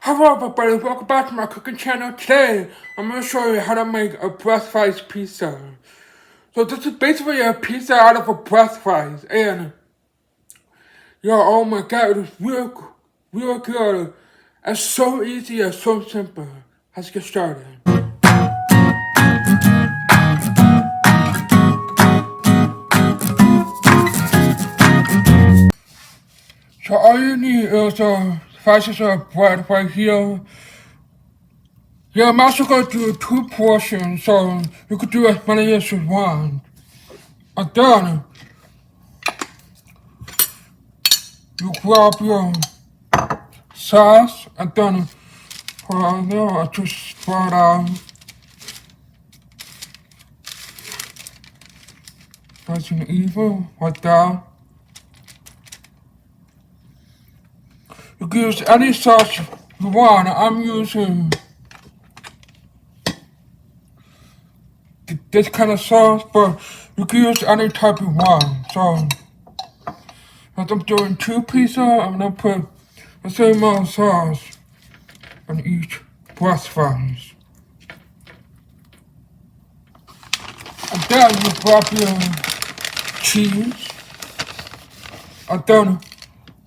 Hello everybody, welcome back to my cooking channel. Today, I'm going to show you how to make a breast fries pizza. So this is basically a pizza out of a breast fries. And, oh my god, it's real good. It's so easy and so simple. Let's get started. So all you need is slices of bread right here. Yeah, I'm also going to do 2 portions, so you could do as many as you want. And then, you grab your sauce and then put it on there. I just spread out. Nice and even, like that. You can use any sauce you want. I'm using this kind of sauce, but you can use any type you want. So, as I'm doing 2 pieces, I'm gonna put the same amount of sauce on each breast fries. And then you grab your cheese, and then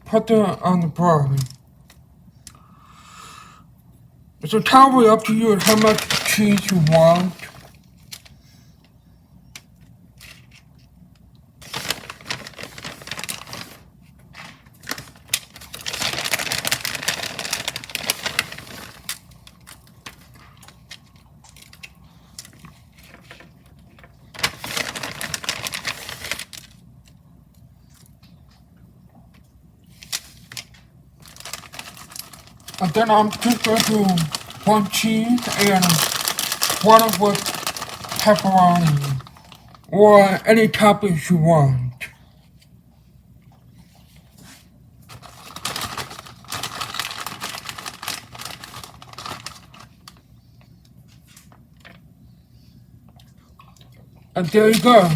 put it on the bread. It's entirely up to you how much cheese you want. And then I'm just going to do 1 cheese and 1 with pepperoni or any toppings you want. And there you go.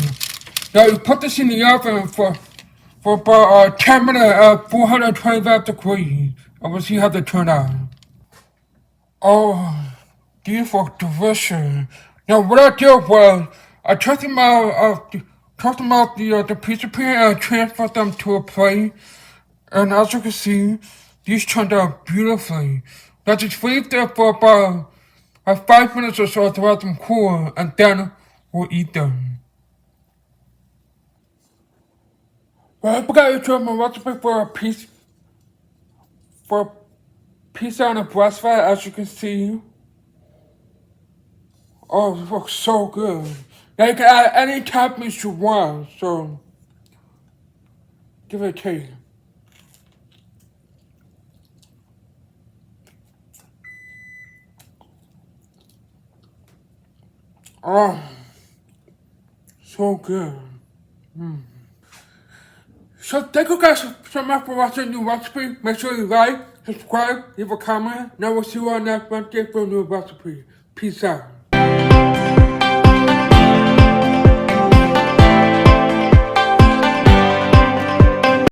Now you put this in the oven for about 10 minutes at 425 degrees, and we'll see how they turn out. Oh, these look delicious. Now what I did was I took them out the pizza pan and transferred them to a plate. And as you can see, these turned out beautifully. Now just leave them for about 5 minutes or so to let them cool, and then we'll eat them. Well, I forgot to show my recipe for pizza on a breast fry, as you can see. Oh, it looks so good. Now you can add any toppings you want, so give it a taste. Oh, so good. So thank you guys so much for watching the new recipe. Make sure you like, subscribe, leave a comment. Now we'll see you on next Wednesday for a new recipe. Peace out.